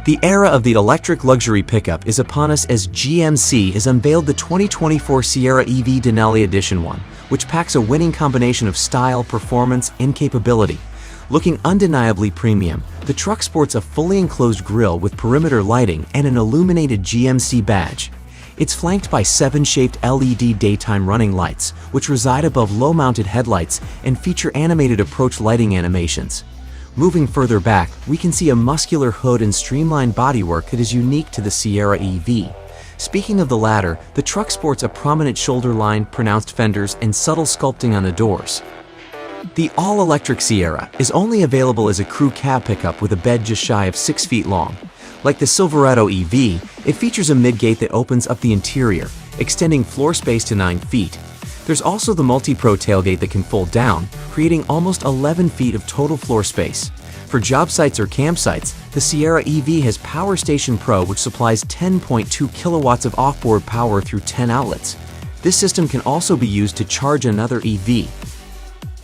The era of the electric luxury pickup is upon us as GMC has unveiled the 2024 Sierra EV Denali Edition 1, which packs a winning combination of style, performance, and capability. Looking undeniably premium, the truck sports a fully enclosed grille with perimeter lighting and an illuminated GMC badge. It's flanked by 7-shaped LED daytime running lights, which reside above low-mounted headlights and feature animated approach lighting animations. Moving further back, we can see a muscular hood and streamlined bodywork that is unique to the Sierra EV. Speaking of the latter, the truck sports a prominent shoulder line, pronounced fenders, and subtle sculpting on the doors. The all-electric Sierra is only available as a crew cab pickup with a bed just shy of 6 feet long. Like the Silverado EV, it features a midgate that opens up the interior, extending floor space to 9 feet. There's also the Multi-Pro tailgate that can fold down, creating almost 11 feet of total floor space. For job sites or campsites, the Sierra EV has Power Station Pro, which supplies 10.2 kilowatts of offboard power through 10 outlets. This system can also be used to charge another EV.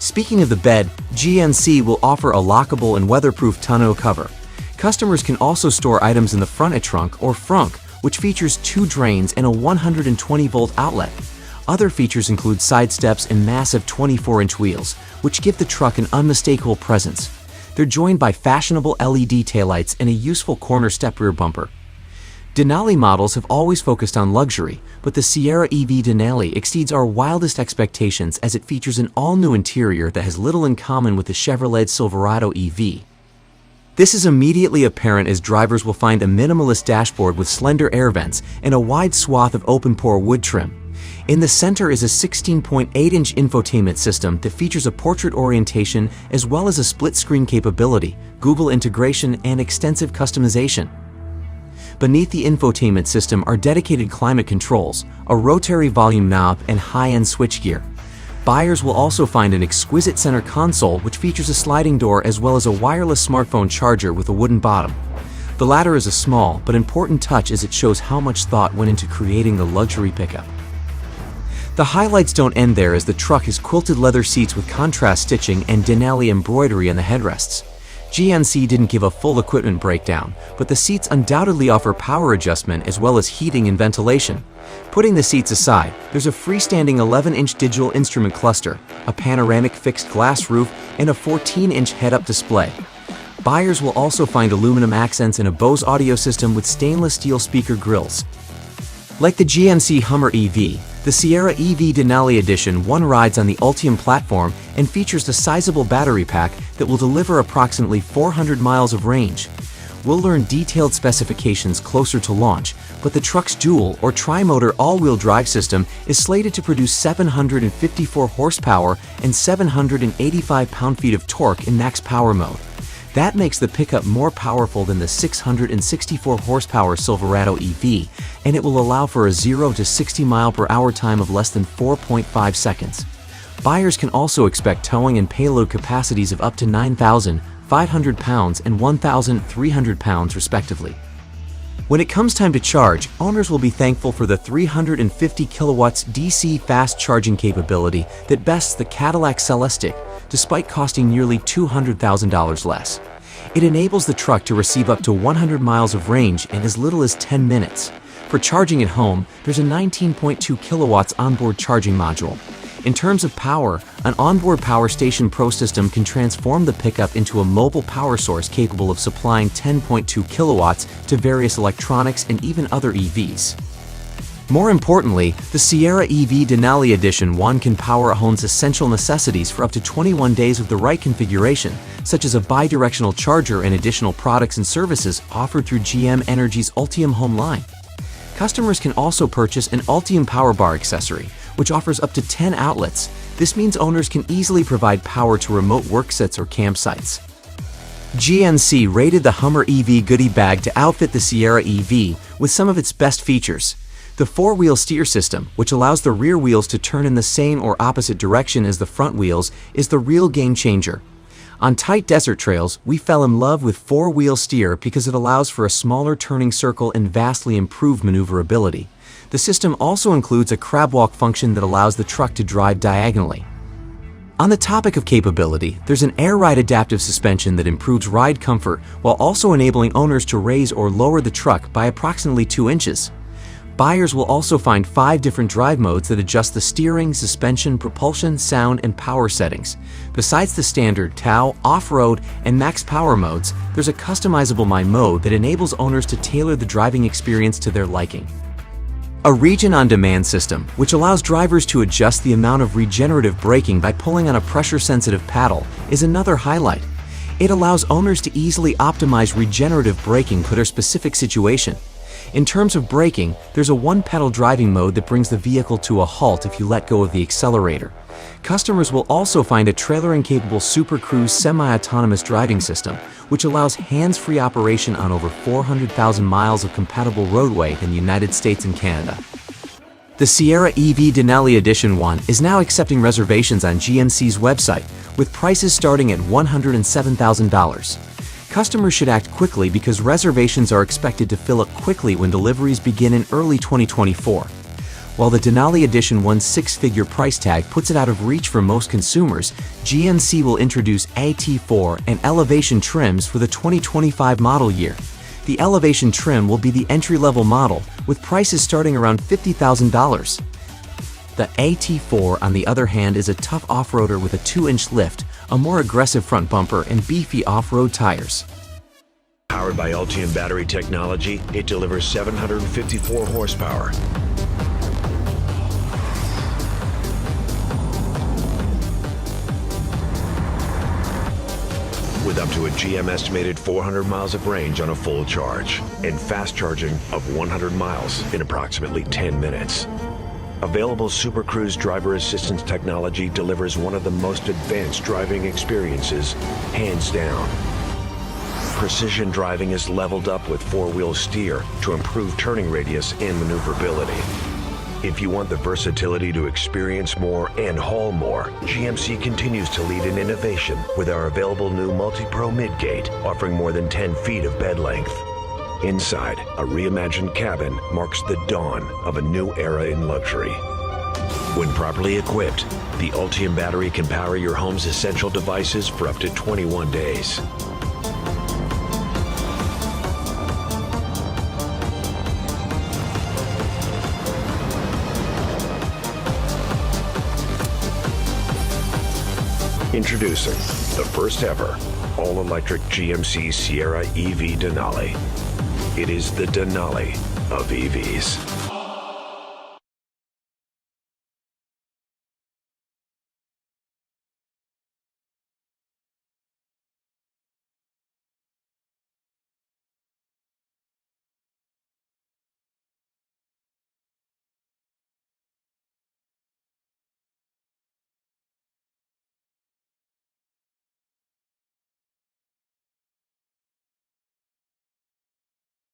Speaking of the bed, GMC will offer a lockable and weatherproof tonneau cover. Customers can also store items in the fronted trunk or frunk, which features 2 drains and a 120-volt outlet. Other features include side steps and massive 24-inch wheels, which give the truck an unmistakable presence. They're joined by fashionable LED taillights and a useful corner step rear bumper. Denali models have always focused on luxury, but the Sierra EV Denali exceeds our wildest expectations as it features an all-new interior that has little in common with the Chevrolet Silverado EV. This is immediately apparent as drivers will find a minimalist dashboard with slender air vents and a wide swath of open-pore wood trim. In the center is a 16.8-inch infotainment system that features a portrait orientation as well as a split-screen capability, Google integration, and extensive customization. Beneath the infotainment system are dedicated climate controls, a rotary volume knob, and high-end switchgear. Buyers will also find an exquisite center console which features a sliding door as well as a wireless smartphone charger with a wooden bottom. The latter is a small but important touch as it shows how much thought went into creating the luxury pickup. The highlights don't end there as the truck has quilted leather seats with contrast stitching and Denali embroidery on the headrests. GMC didn't give a full equipment breakdown, but the seats undoubtedly offer power adjustment as well as heating and ventilation. Putting the seats aside, there's a freestanding 11-inch digital instrument cluster, a panoramic fixed glass roof, and a 14-inch head-up display. Buyers will also find aluminum accents and a Bose audio system with stainless steel speaker grills. Like the GMC Hummer EV, the Sierra EV Denali Edition 1 rides on the Ultium platform and features a sizable battery pack that will deliver approximately 400 miles of range. We'll learn detailed specifications closer to launch, but the truck's dual or tri-motor all-wheel drive system is slated to produce 754 horsepower and 785 pound-feet of torque in max power mode. That makes the pickup more powerful than the 664 horsepower Silverado EV, and it will allow for a 0 to 60 mile/hour time of less than 4.5 seconds. Buyers can also expect towing and payload capacities of up to 9,500 pounds and 1,300 pounds respectively. When it comes time to charge, owners will be thankful for the 350 kilowatts DC fast charging capability that bests the Cadillac Celestiq, despite costing nearly $200,000 less. It enables the truck to receive up to 100 miles of range in as little as 10 minutes. For charging at home, there's a 19.2 kilowatts onboard charging module. In terms of power, an onboard Power Station Pro system can transform the pickup into a mobile power source capable of supplying 10.2 kilowatts to various electronics and even other EVs. More importantly, the Sierra EV Denali Edition 1 can power a home's essential necessities for up to 21 days with the right configuration, such as a bi-directional charger and additional products and services offered through GM Energy's Ultium Home line. Customers can also purchase an Ultium Power Bar accessory, which offers up to 10 outlets. This means owners can easily provide power to remote worksits or campsites. GMC rated the Hummer EV goodie bag to outfit the Sierra EV with some of its best features. The 4-wheel steer system, which allows the rear wheels to turn in the same or opposite direction as the front wheels, is the real game changer. On tight desert trails, we fell in love with 4-wheel steer because it allows for a smaller turning circle and vastly improved maneuverability. The system also includes a crab walk function that allows the truck to drive diagonally. On the topic of capability, there's an Air Ride adaptive suspension that improves ride comfort while also enabling owners to raise or lower the truck by approximately 2 inches. Buyers will also find 5 different drive modes that adjust the steering, suspension, propulsion, sound, and power settings. Besides the standard TOW, off-road, and max power modes, there's a customizable My mode that enables owners to tailor the driving experience to their liking. A Regen on-demand system, which allows drivers to adjust the amount of regenerative braking by pulling on a pressure-sensitive paddle, is another highlight. It allows owners to easily optimize regenerative braking for their specific situation. In terms of braking, there's a one-pedal driving mode that brings the vehicle to a halt if you let go of the accelerator. Customers will also find a trailer-incapable Super Cruise semi-autonomous driving system, which allows hands-free operation on over 400,000 miles of compatible roadway in the United States and Canada. The Sierra EV Denali Edition 1 is now accepting reservations on GMC's website, with prices starting at $107,000. Customers should act quickly because reservations are expected to fill up quickly when deliveries begin in early 2024. While the Denali Edition 1's 6-figure price tag puts it out of reach for most consumers, GMC will introduce AT4 and Elevation trims for the 2025 model year. The Elevation trim will be the entry-level model, with prices starting around $50,000. The AT4, on the other hand, is a tough off-roader with a 2-inch lift, a more aggressive front bumper, and beefy off-road tires. Powered by Ultium battery technology, it delivers 754 horsepower. With up to a GM estimated 400 miles of range on a full charge and fast charging of 100 miles in approximately 10 minutes. Available Super Cruise driver assistance technology delivers one of the most advanced driving experiences, hands down. Precision driving is leveled up with 4-wheel steer to improve turning radius and maneuverability. If you want the versatility to experience more and haul more, GMC continues to lead in innovation with our available new Multi-Pro Midgate, offering more than 10 feet of bed length. Inside, a reimagined cabin marks the dawn of a new era in luxury. When properly equipped, the Ultium battery can power your home's essential devices for up to 21 days. Introducing the first ever all-electric GMC Sierra EV Denali. It is the Denali of EVs.